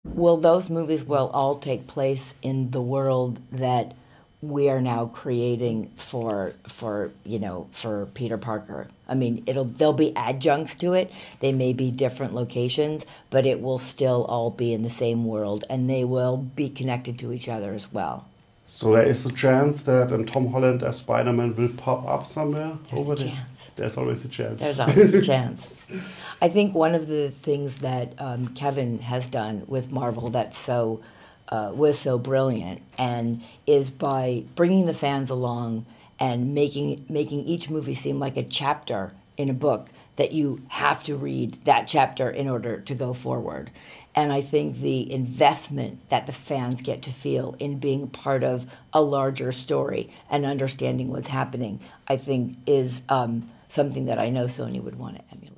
Well, those movies will all take place in the world that we are now creating for Peter Parker. I mean, there'll be adjuncts to it. They may be different locations, but it will still all be in the same world, and they will be connected to each other as well. So there is a chance that Tom Holland as Spider-Man will pop up somewhere There's a over there. chance. There's always a chance. There's always a chance. I think one of the things that Kevin has done with Marvel that's was so brilliant, and is by bringing the fans along and making each movie seem like a chapter in a book that you have to read that chapter in order to go forward. And I think the investment that the fans get to feel in being part of a larger story and understanding what's happening, I think is something that I know Sony would want to emulate.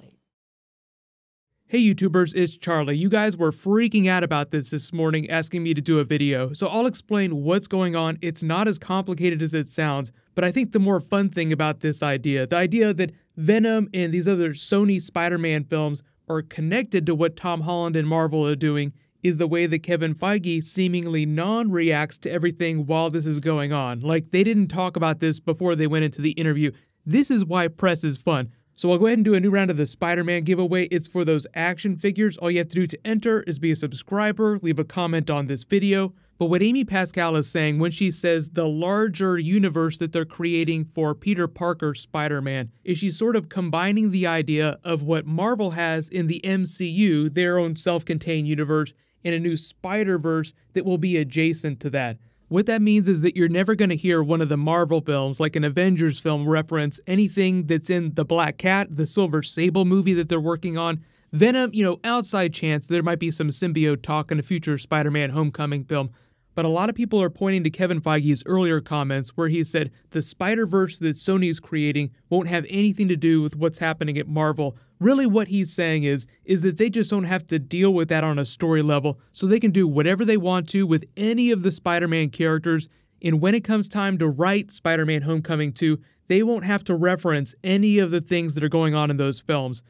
Hey YouTubers, it's Charlie. You guys were freaking out about this morning, asking me to do a video, so I'll explain what's going on. It's not as complicated as it sounds, but I think the more fun thing about this idea, the idea that Venom and these other Sony Spider-Man films are connected to what Tom Holland and Marvel are doing, is the way that Kevin Feige seemingly non-reacts to everything while this is going on. Like, they didn't talk about this before they went into the interview. This is why press is fun. So I'll go ahead and do a new round of the Spider-Man giveaway. It's for those action figures. All you have to do to enter is be a subscriber, leave a comment on this video. But what Amy Pascal is saying when she says the larger universe that they're creating for Peter Parker Spider-Man is she's sort of combining the idea of what Marvel has in the MCU, their own self-contained universe, and a new Spider-Verse that will be adjacent to that. What that means is that you're never going to hear one of the Marvel films, like an Avengers film, reference anything that's in the Black Cat, the Silver Sable movie that they're working on. Venom, outside chance there might be some symbiote talk in a future Spider-Man Homecoming film. But a lot of people are pointing to Kevin Feige's earlier comments where he said the Spider-Verse that Sony's creating won't have anything to do with what's happening at Marvel. Really what he's saying is that they just don't have to deal with that on a story level, so they can do whatever they want to with any of the Spider-Man characters, and when it comes time to write Spider-Man Homecoming 2, they won't have to reference any of the things that are going on in those films.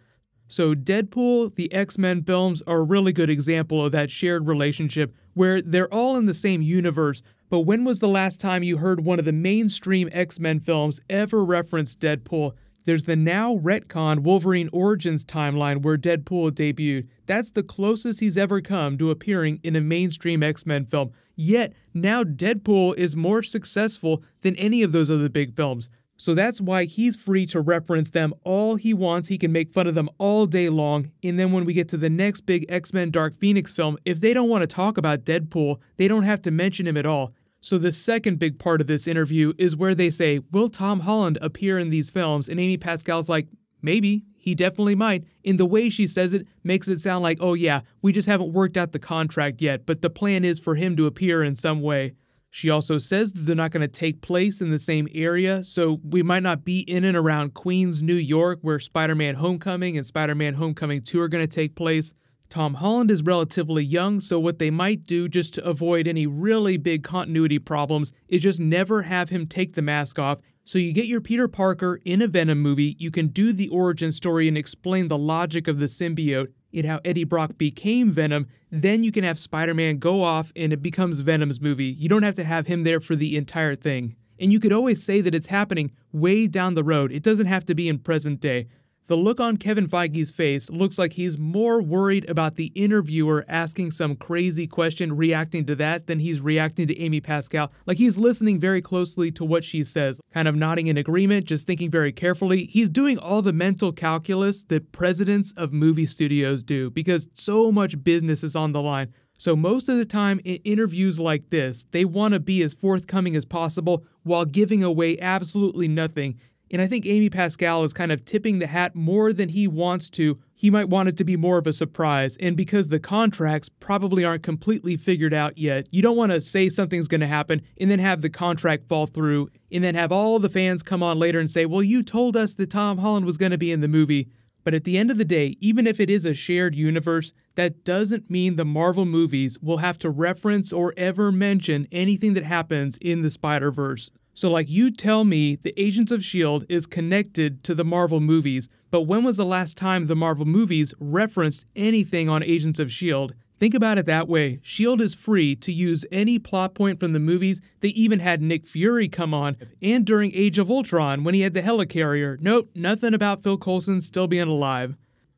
So Deadpool, the X-Men films are a really good example of that shared relationship where they're all in the same universe, but when was the last time you heard one of the mainstream X-Men films ever reference Deadpool? There's the now retconned Wolverine Origins timeline where Deadpool debuted. That's the closest he's ever come to appearing in a mainstream X-Men film. Yet, now Deadpool is more successful than any of those other big films. So that's why he's free to reference them all he wants. He can make fun of them all day long. And then when we get to the next big X-Men Dark Phoenix film, if they don't want to talk about Deadpool, they don't have to mention him at all. So the second big part of this interview is where they say, will Tom Holland appear in these films? And Amy Pascal's like, maybe. He definitely might. And the way she says it makes it sound like, oh yeah, we just haven't worked out the contract yet, but the plan is for him to appear in some way. She also says that they're not going to take place in the same area, so we might not be in and around Queens, New York, where Spider-Man Homecoming and Spider-Man Homecoming 2 are going to take place. Tom Holland is relatively young, so what they might do just to avoid any really big continuity problems is just never have him take the mask off. So you get your Peter Parker in a Venom movie, you can do the origin story and explain the logic of the symbiote and how Eddie Brock became Venom, then you can have Spider-Man go off and it becomes Venom's movie. You don't have to have him there for the entire thing. And you could always say that it's happening way down the road. It doesn't have to be in present day. The look on Kevin Feige's face looks like he's more worried about the interviewer asking some crazy question, reacting to that, than he's reacting to Amy Pascal. Like he's listening very closely to what she says, kind of nodding in agreement, just thinking very carefully. He's doing all the mental calculus that presidents of movie studios do because so much business is on the line. So most of the time in interviews like this, they want to be as forthcoming as possible while giving away absolutely nothing. And I think Amy Pascal is kind of tipping the hat more than he wants to. He might want it to be more of a surprise. And because the contracts probably aren't completely figured out yet, you don't want to say something's going to happen and then have the contract fall through and then have all the fans come on later and say, well, you told us that Tom Holland was going to be in the movie. But at the end of the day, even if it is a shared universe, that doesn't mean the Marvel movies will have to reference or ever mention anything that happens in the Spider-Verse. So like you tell me the Agents of S.H.I.E.L.D. is connected to the Marvel movies, but when was the last time the Marvel movies referenced anything on Agents of S.H.I.E.L.D.? Think about it that way. S.H.I.E.L.D. is free to use any plot point from the movies. They even had Nick Fury come on, and during Age of Ultron when he had the helicarrier. Nope, nothing about Phil Coulson still being alive.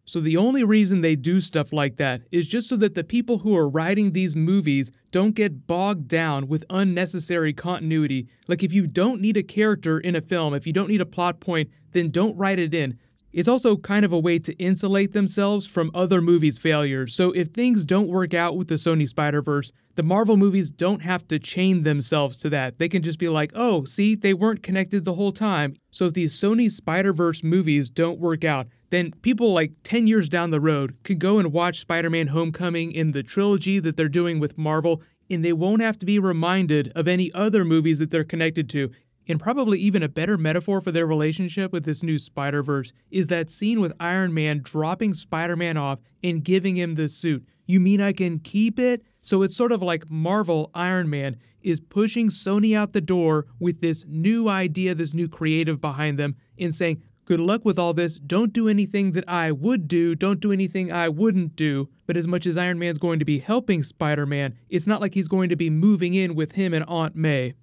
So the only reason they do stuff like that is just so that the people who are writing these movies don't get bogged down with unnecessary continuity. Like if you don't need a character in a film, if you don't need a plot point, then don't write it in. It's also kind of a way to insulate themselves from other movies' failures. So if things don't work out with the Sony Spider-Verse, the Marvel movies don't have to chain themselves to that. They can just be like, oh, see, they weren't connected the whole time. So if these Sony Spider-Verse movies don't work out, then people like 10 years down the road could go and watch Spider-Man Homecoming in the trilogy that they're doing with Marvel, and they won't have to be reminded of any other movies that they're connected to. And probably even a better metaphor for their relationship with this new Spider-Verse is that scene with Iron Man dropping Spider-Man off and giving him the suit. You mean I can keep it? So it's sort of like Marvel Iron Man is pushing Sony out the door with this new idea, this new creative behind them, and saying, good luck with all this, don't do anything that I would do, don't do anything I wouldn't do. But as much as Iron Man's going to be helping Spider-Man, it's not like he's going to be moving in with him and Aunt May.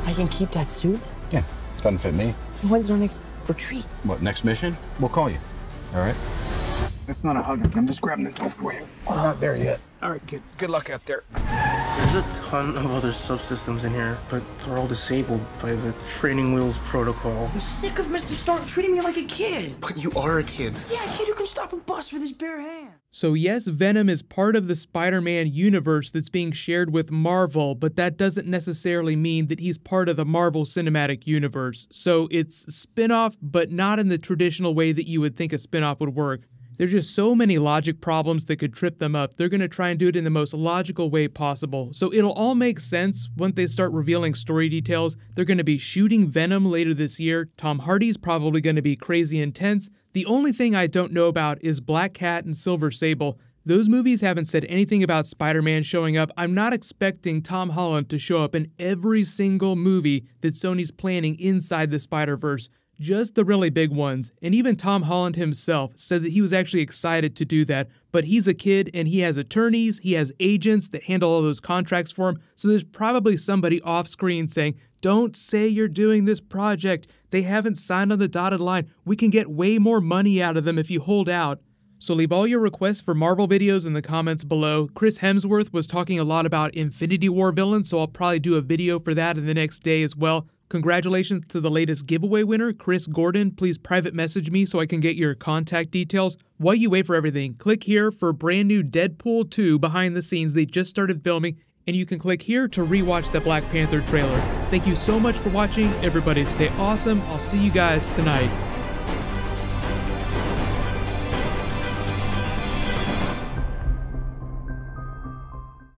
I can keep that suit? Yeah, doesn't fit me. So when's our next retreat? What, next mission? We'll call you. All right? That's not a hug. I'm just grabbing the door for you. We're not there yet. All right, kid. Good luck out there. There's a ton of other subsystems in here, but they're all disabled by the training wheels protocol. I'm sick of Mr. Stark treating me like a kid. But you are a kid. Yeah, a kid who can stop a bus with his bare hands. So yes, Venom is part of the Spider-Man universe that's being shared with Marvel, but that doesn't necessarily mean that he's part of the Marvel Cinematic Universe. So it's a spin-off, but not in the traditional way that you would think a spin-off would work. There's just so many logic problems that could trip them up. They're going to try and do it in the most logical way possible. So it'll all make sense once they start revealing story details. They're going to be shooting Venom later this year. Tom Hardy's probably going to be crazy intense. The only thing I don't know about is Black Cat and Silver Sable. Those movies haven't said anything about Spider-Man showing up. I'm not expecting Tom Holland to show up in every single movie that Sony's planning inside the Spider-Verse. Just the really big ones, and even Tom Holland himself said that he was actually excited to do that, but he's a kid and he has attorneys, he has agents that handle all those contracts for him, so there's probably somebody off screen saying, don't say you're doing this project, they haven't signed on the dotted line, we can get way more money out of them if you hold out. So leave all your requests for Marvel videos in the comments below. Chris Hemsworth was talking a lot about Infinity War villains, so I'll probably do a video for that in the next day as well. Congratulations to the latest giveaway winner, Chris Gordon. Please private message me so I can get your contact details. While you wait for everything, click here for brand new Deadpool 2 behind the scenes. They just started filming, and you can click here to rewatch the Black Panther trailer. Thank you so much for watching. Everybody stay awesome. I'll see you guys tonight.